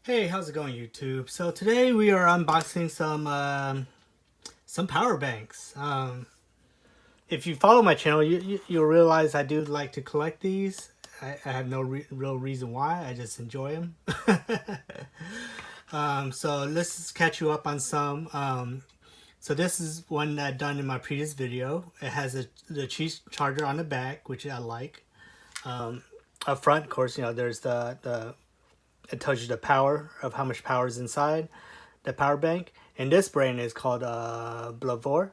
Hey, how's it going, YouTube? So today we are unboxing some power banks. If you follow my channel, you'll realize I do like to collect these. I have no real reason why. I just enjoy them. So let's just catch you up on some. So this is one that I done in my previous video. It has the cheese charger on the back, which I like. Up front, of course, there's the it tells you the power of how much power is inside the power bank. And this brand is called Blavor.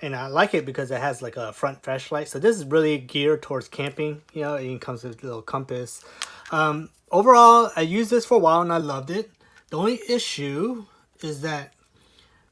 And I like it because it has like a front flashlight. So this is really geared towards camping. It comes with a little compass. Overall, I used this for a while and I loved it. The only issue is that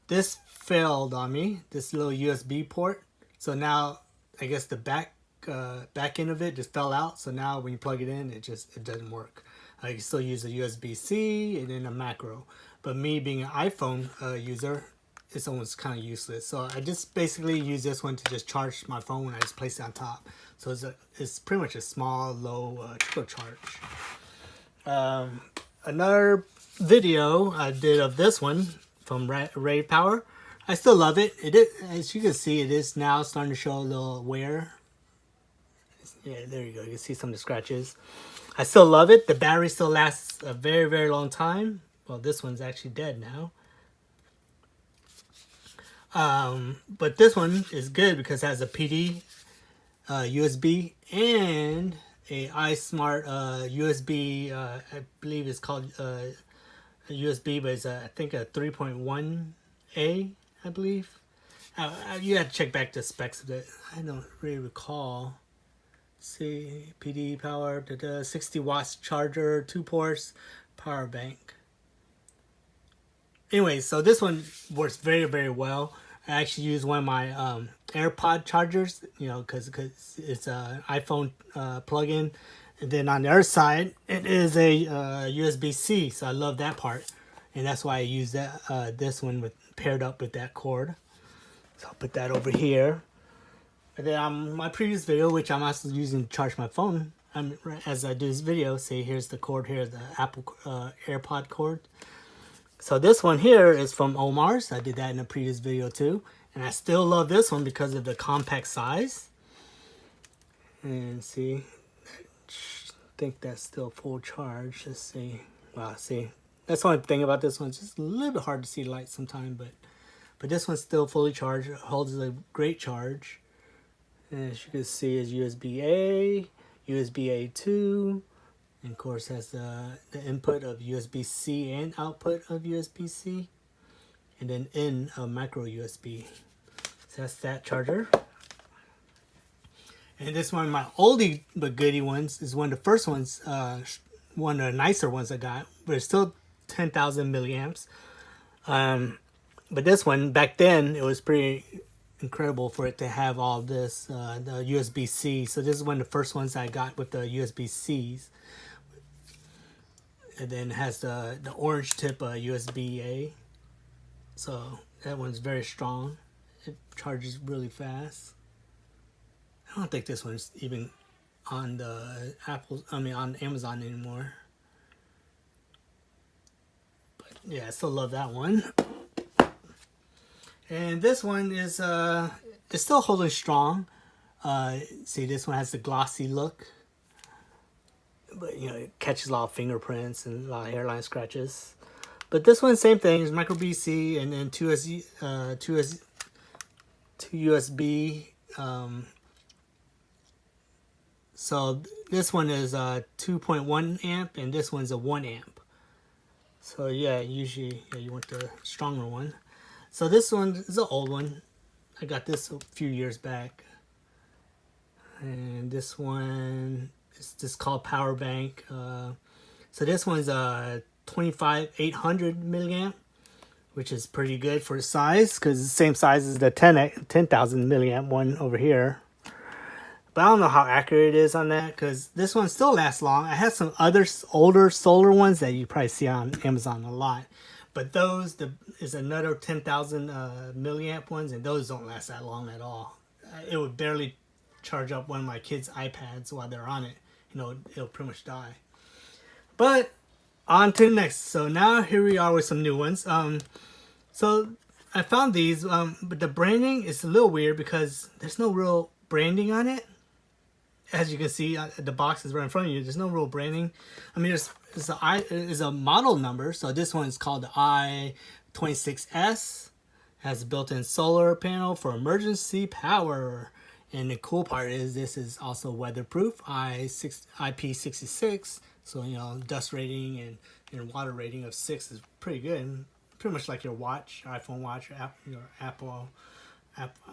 this failed on me, this little USB port. So now I guess the back end of it just fell out. So now when you plug it in, it doesn't work. I can still use a USB-C and then a macro. But me being an iPhone user, it's almost kind of useless. So I just basically use this one to just charge my phone when I just place it on top. So it's pretty much a small, low trickle charge. Another video I did of this one from Ray Power. I still love it. As you can see, it is now starting to show a little wear. Yeah, there you go. You can see some of the scratches. I still love it. The battery still lasts a very, very long time. Well, this one's actually dead now. But this one is good because it has a PD, USB, and a iSmart USB. I believe it's called USB, but it's I think a 3.1A, I believe. You have to check back the specs of it. I don't really recall. See, PD power, 60 watts charger, 2 ports, power bank. Anyway, so this one works very, very well. I actually use one of my AirPod chargers, because it's an iPhone plug-in. And then on the other side, it is a USB-C, so I love that part. And that's why I use that this one paired up with that cord. So I'll put that over here. And then on my previous video, which I'm also using to charge my phone, as I do this video, see, here's the cord here, the Apple AirPod cord. So this one here is from Omar's. I did that in a previous video too. And I still love this one because of the compact size. And see, I think that's still full charge. Let's see. Wow, see, that's the only thing about this one. It's just a little bit hard to see light sometimes, but this one's still fully charged. It holds a great charge. And as you can see, is USB-A, USB-A 2, and of course has the input of USB-C and output of USB-C, and then in a micro USB. So that's that charger. And this one of my oldie but goodie ones is one of the first ones, one of the nicer ones I got, but it's still 10,000 milliamps. But this one, back then, it was pretty incredible for it to have all this, the USB-C. So this is one of the first ones I got with the USB-Cs. And then it has the orange tip USB-A. So that one's very strong. It charges really fast. I don't think this one's even on the on Amazon anymore. But yeah, I still love that one. And this one is it's still holding strong. See, this one has the glossy look, but it catches a lot of fingerprints and a lot of hairline scratches. But this one, same thing, is micro BC and then two USB. So this one is 2.1 amp and this one's a 1 amp. So yeah, usually you want the stronger one. So this one is an old one. I got this a few years back. And this one is just called Power Bank. So this one's a 25800 milliamp, which is pretty good for the size because it's the same size as the 10,000 milliamp one over here. But I don't know how accurate it is on that because this one still lasts long. I have some other older solar ones that you probably see on Amazon a lot. But those is another 10,000 milliamp ones, and those don't last that long at all. It would barely charge up one of my kids' iPads while they're on it. It'll pretty much die. But on to the next. So now here we are with some new ones. So I found these, but the branding is a little weird because there's no real branding on it. As you can see, the box is right in front of you. There's no real branding. I mean, there's a model number. So this one is called the i26S. Has a built-in solar panel for emergency power. And the cool part is this is also weatherproof, IP66. So, you know, dust rating and water rating of 6 is pretty good. Pretty much like your watch, your iPhone watch, your Apple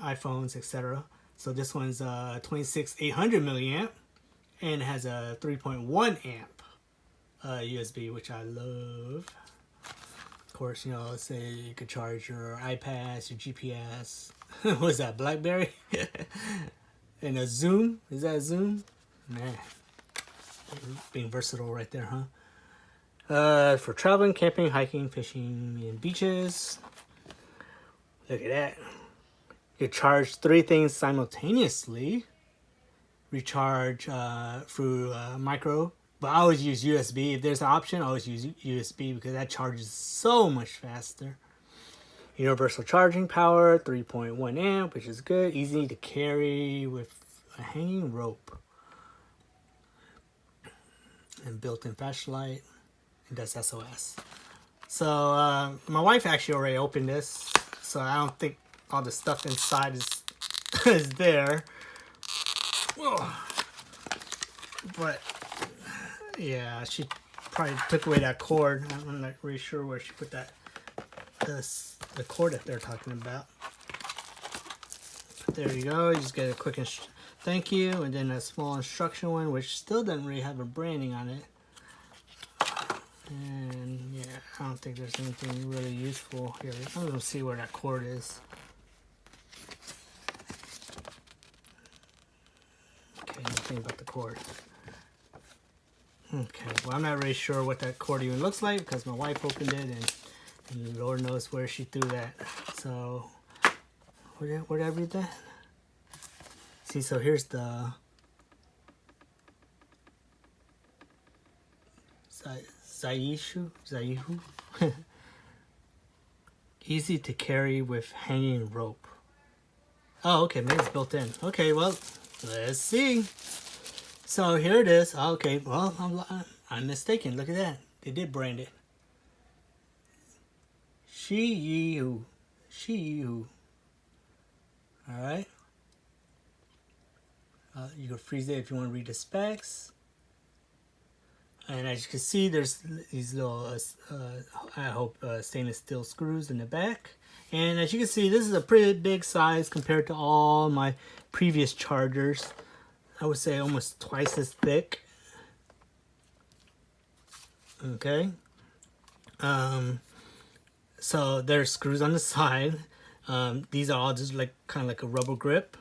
iPhones, etc. So this one's 26800 milliamp and has a 3.1 amp USB, which I love. Of course, you know, let's say you could charge your iPads, your GPS. What is that, BlackBerry? And a Zoom. Is that a Zoom? Man, being versatile right there, huh? For traveling, camping, hiking, fishing, and beaches. Look at that. You charge 3 things simultaneously. Recharge through micro. But I always use USB. If there's an option, I always use USB because that charges so much faster. Universal charging power, 3.1 amp, which is good. Easy to carry with a hanging rope. And built-in flashlight. It does SOS. So my wife actually already opened this, so I don't think all the stuff inside is there. Whoa. But yeah, she probably took away that cord. I'm not really sure where she put that the cord that they're talking about. But there you go. You just get a quick thank you, and then a small instruction one, which still doesn't really have a branding on it. And yeah, I don't think there's anything really useful here. I'm gonna see where that cord is. Okay, nothing about the cord. Okay, well, I'm not really sure what that cord even looks like because my wife opened it and Lord knows where she threw that. So, where did I read that? See, so here's the xiyihoo. Easy to carry with hanging rope. Oh, okay, maybe it's built in. Okay, well, let's see. So here it is. Okay, well, I'm mistaken. Look at that. They did brand it. Xiyihoo. Xiyihoo. Alright. You can freeze it if you want to read the specs. And as you can see, there's these little, I hope, stainless steel screws in the back. And as you can see, this is a pretty big size compared to all my previous chargers. I would say almost twice as thick. Okay. So there's screws on the side. These are all just like kind of like a rubber grip.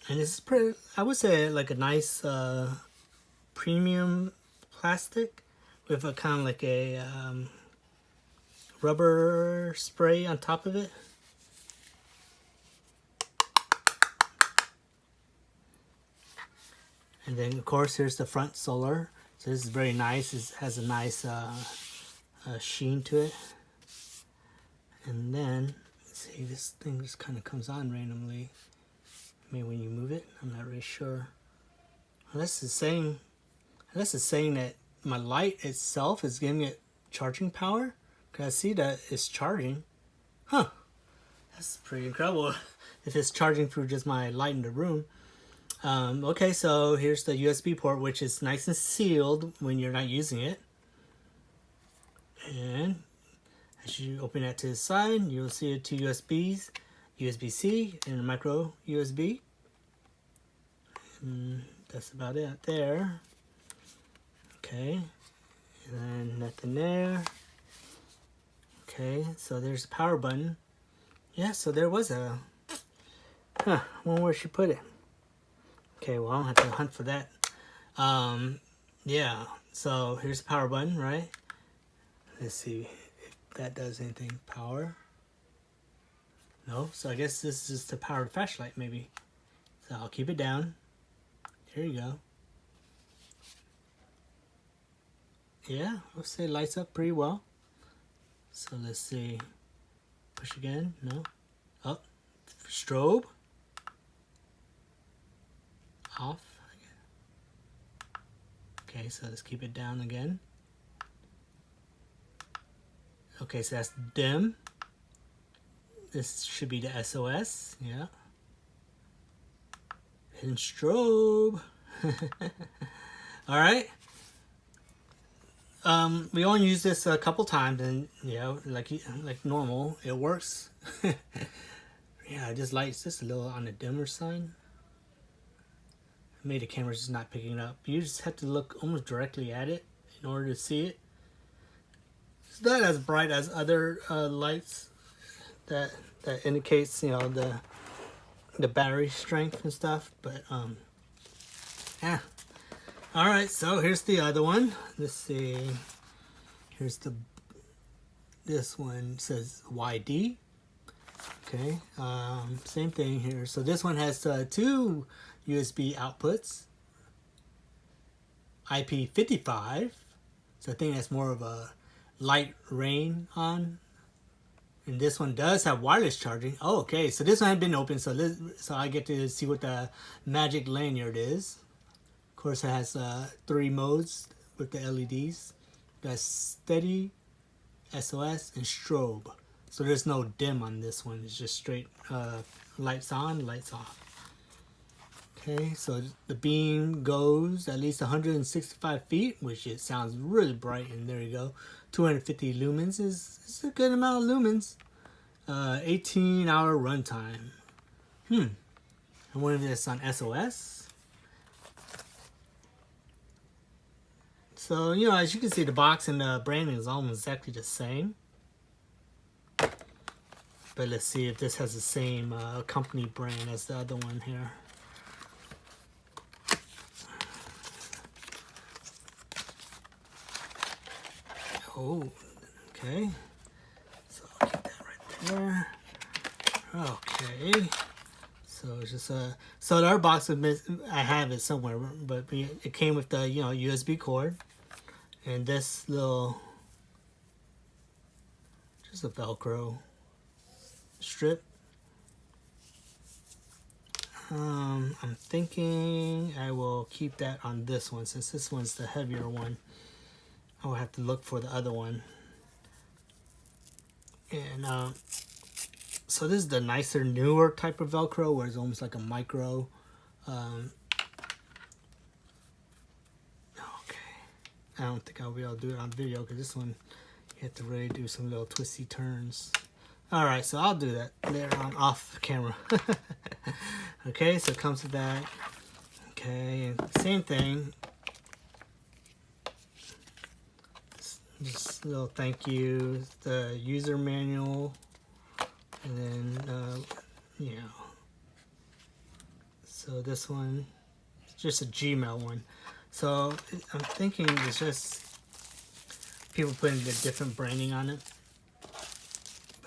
And this is pretty, I would say, like a nice premium plastic with a kind of like a rubber spray on top of it. And then of course here's the front solar. So this is very nice. It has a nice sheen to it. And then, let's see, this thing just kind of comes on randomly. Maybe when you move it, I'm not really sure. Unless it's saying that my light itself is giving it charging power. Cause I see that it's charging. Huh. That's pretty incredible if it's charging through just my light in the room. Okay, so here's the USB port, which is nice and sealed when you're not using it. And as you open that to the side, you'll see 2 USBs, USB-C and a micro USB. And that's about it there. Okay, and then nothing there. Okay, so there's the power button. Yeah, so there was a, I wonder where she put it. Okay, well, I don't have to hunt for that. Yeah, so here's the power button, right? Let's see if that does anything. Power. No, so I guess this is to power the flashlight, maybe. So I'll keep it down. Here you go. yeah, I'll say lights up pretty well. So let's see. Push again. No. Up. Strobe. Off. Okay, so let's keep it down again. Okay, so that's dim. This should be the SOS. Yeah. And strobe. All right. We only use this a couple times, and you know, like normal, it works. Yeah, this light's just a little on the dimmer side. Maybe the camera's just not picking it up. You just have to look almost directly at it in order to see it. It's not as bright as other lights that indicates, you know, the battery strength and stuff, but yeah. All right, so here's the other one. Let's see. Here's this one says YD. Okay, same thing here. So this one has 2 USB outputs. IP55. So I think that's more of a light rain on. And this one does have wireless charging. Oh, okay. So this one had been open, so I get to see what the magic lanyard is. Of course, it has 3 modes with the LEDs. That's steady, SOS, and strobe. So there's no dim on this one. It's just straight lights on, lights off. Okay, so the beam goes at least 165 feet, which it sounds really bright. And there you go. 250 lumens is a good amount of lumens. 18-hour runtime. I wonder if it's on SOS. So, you know, as you can see, the box and the branding is almost exactly the same. But let's see if this has the same company brand as the other one here. Oh, okay. So I'll keep that right there. Okay. So it's just so the other box I have it somewhere, but it came with the, you know, USB cord and this little, just a Velcro strip. I'm thinking I will keep that on this one since this one's the heavier one. I'll have to look for the other one. And so this is the nicer, newer type of Velcro where it's almost like a micro. Okay. I don't think I'll be able to do it on video because this one you have to really do some little twisty turns. Alright, so I'll do that later on off camera. Okay, so it comes with that. Okay, and same thing. Just a little thank you, the user manual, and then, you know. So this one, it's just a Gmail one. So I'm thinking it's just people putting the different branding on it.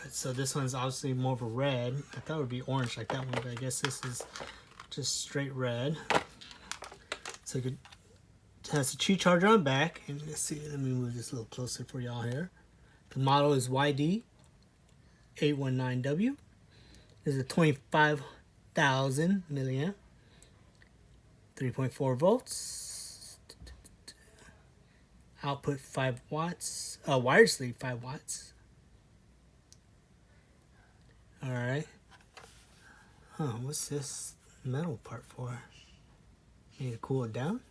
But so this one's obviously more of a red. I thought it would be orange like that one, but I guess this is just straight red. So it has a Qi charger on the back. And let's see, let me move this a little closer for y'all here. The model is YD819W. This is a 25,000 milliamp. 3.4 volts. Output 5 watts. Wirelessly 5 watts. Alright. What's this metal part for? Need to cool it down?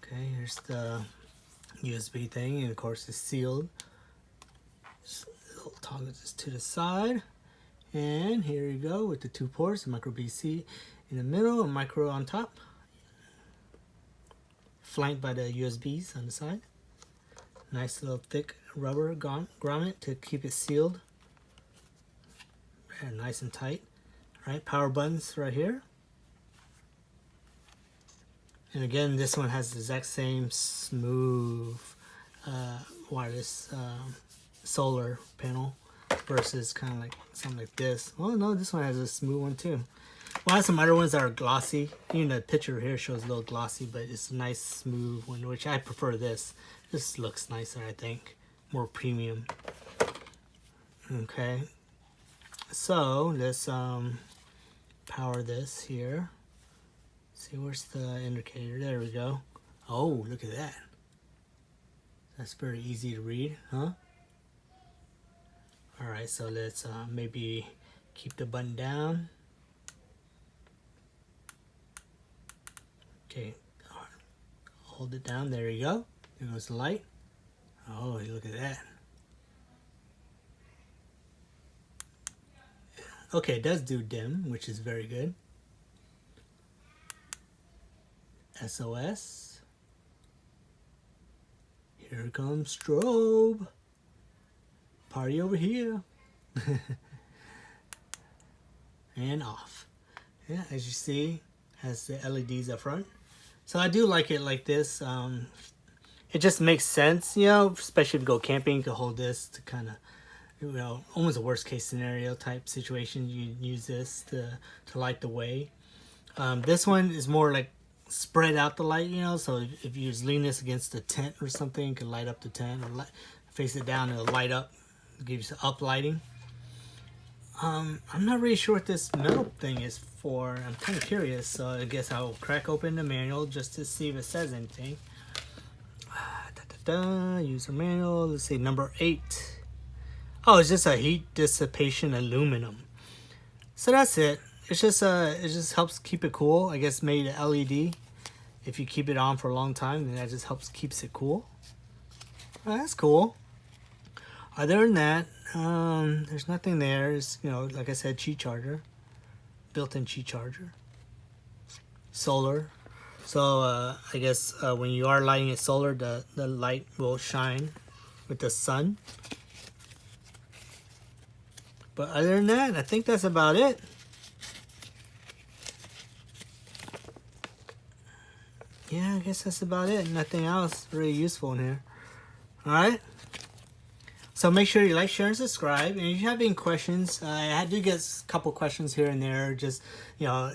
Okay, here's the USB thing, and of course it's sealed. Just a little toggle this to the side. And here you go with the 2 ports, a micro BC in the middle, and micro on top. Flanked by the USBs on the side. Nice little thick rubber grommet to keep it sealed. Very nice and tight. Alright, power buttons right here. And again, this one has the exact same smooth wireless solar panel versus kind of like something like this. Oh no, this one has a smooth one too. Well, some other ones that are glossy. Even the picture here shows a little glossy, but it's a nice smooth one, which I prefer this. This looks nicer, I think. More premium. Okay. So let's power this here. See, where's the indicator? There we go. Oh, look at that. That's very easy to read, huh? Alright, so let's maybe keep the button down. Okay, hold it down. There you go. There goes the light. Oh, look at that. Okay, it does do dim, which is very good. SOS. Here comes strobe. Party over here. And off. Yeah, as you see, has the LEDs up front. So I do like it like this. It just makes sense, you know, especially if you go camping, you can hold this to kind of, you know, almost a worst case scenario type situation. You use this to light the way. This one is more like spread out the light, you know, so if you just lean this against the tent or something, you can light up the tent, or face it down, it'll light up, give you some up lighting. I'm not really sure what this metal thing is for. I'm kind of curious, so I guess I'll crack open the manual just to see if it says anything. User manual, let's see, number 8. Oh, it's just a heat dissipation aluminum. So that's it. It's just it just helps keep it cool. I guess made an LED. If you keep it on for a long time, then that just keeps it cool. Oh, that's cool. Other than that, there's nothing there. It's, you know, like I said, Qi charger, built-in Qi charger, solar. So I guess when you are lighting it solar, the light will shine with the sun. But other than that, I think that's about it. Yeah, I guess that's about it. Nothing else really useful in here. Alright? So make sure you like, share, and subscribe. And if you have any questions, I do get a couple questions here and there. Just, you know,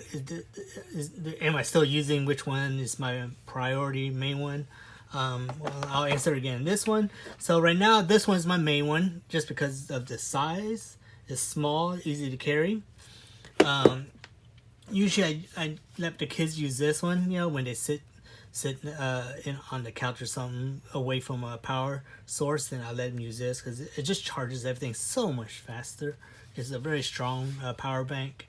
am I still using which one is my priority, main one? Well, I'll answer again this one. So right now, this one is my main one, just because of the size. It's small, easy to carry. Usually I let the kids use this one, you know, when they sit on the couch or something away from a power source, then I let them use this because it just charges everything so much faster. It's a very strong power bank.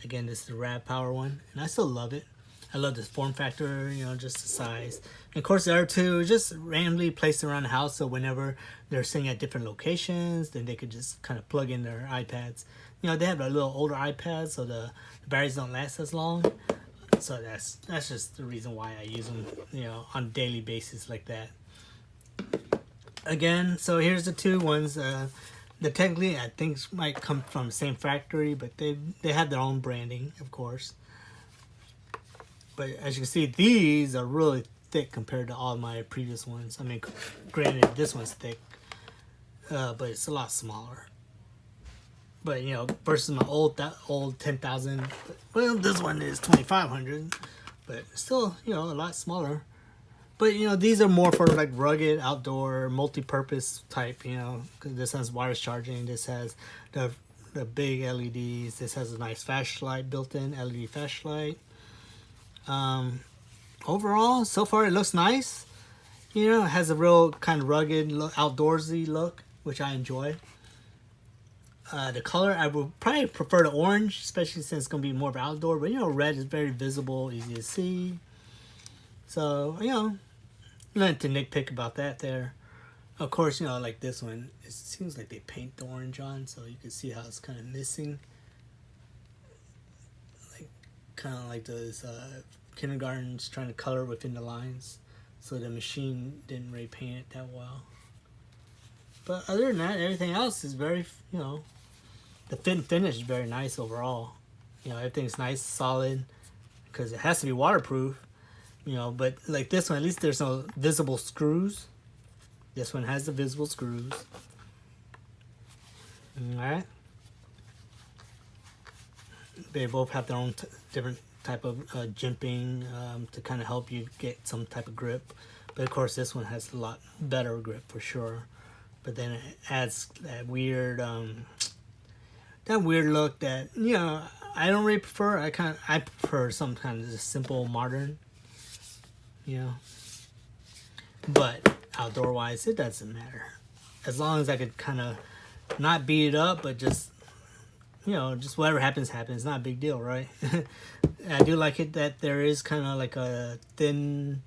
Again, this is the Rad Power one, and I still love it. I love this form factor, you know, just the size. And of course, the other two are just randomly placed around the house, so whenever they're sitting at different locations, then they could just kind of plug in their iPads. You know, they have a little older iPad, so the batteries don't last as long. So that's just the reason why I use them, you know, on a daily basis like that. Again, so here's the two ones. The technically, I think might come from the same factory, but they have their own branding, of course. But as you can see, these are really thick compared to all my previous ones. I mean, granted, this one's thick, but it's a lot smaller. But, you know, versus my old 10,000, well, this one is 2,500, but still, you know, a lot smaller. But, you know, these are more for like rugged, outdoor, multi-purpose type, you know, because this has wireless charging, this has the big LEDs, this has a nice flashlight built in, LED flashlight. Overall, so far it looks nice. You know, it has a real kind of rugged, outdoorsy look, which I enjoy. The color, I would probably prefer the orange, especially since it's going to be more of outdoor. But, you know, red is very visible, easy to see. So, you know, nothing to nitpick about that there. Of course, you know, like this one, it seems like they paint the orange on, so you can see how it's kind of missing. Like, kind of like those kindergartens trying to color within the lines. So the machine didn't really paint it that well. But other than that, everything else is very, you know, the fit and finish is very nice overall. You know, everything's nice, solid, because it has to be waterproof. You know, but like this one, at least there's no visible screws. This one has the visible screws. Alright. They both have their own different type of jimping to kind of help you get some type of grip. But of course, this one has a lot better grip for sure. But then it adds that weird look that, you know, I don't really prefer. I prefer some kind of just simple modern, you know. But outdoor wise, it doesn't matter, as long as I could kind of not beat it up, but just, you know, just whatever happens, happens. Not a big deal, right? I do like it that there is kind of like a thin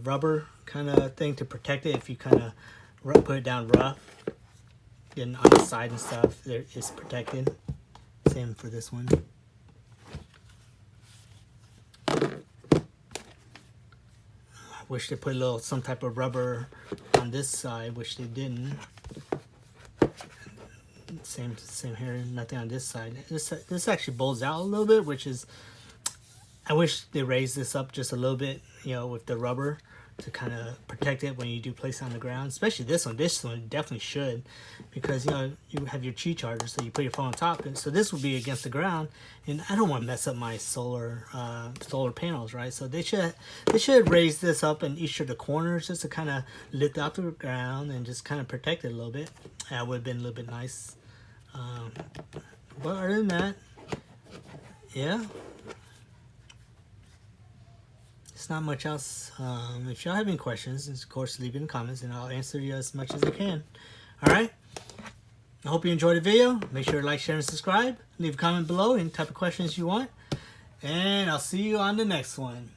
rubber kind of thing to protect it if you kind of put it down rough. And on the side and stuff, there is protected. Same for this one. I wish they put a little some type of rubber on this side, which they didn't. Same here, nothing on this side. This actually bulges out a little bit, which is, I wish they raised this up just a little bit, you know, with the rubber to kind of protect it when you do place it on the ground. Especially this one. This one definitely should, because, you know, you have your Qi charger, so you put your phone on top, and so this will be against the ground, and I don't want to mess up my solar panels, right? So they should raise this up in each of the corners just to kind of lift out the ground and just kind of protect it a little bit. That would have been a little bit nice. But other than that, yeah, it's not much else. If y'all have any questions, of course, leave it in the comments and I'll answer you as much as I can. Alright, I hope you enjoyed the video. Make sure to like, share, and subscribe. Leave a comment below, any type of questions you want. And I'll see you on the next one.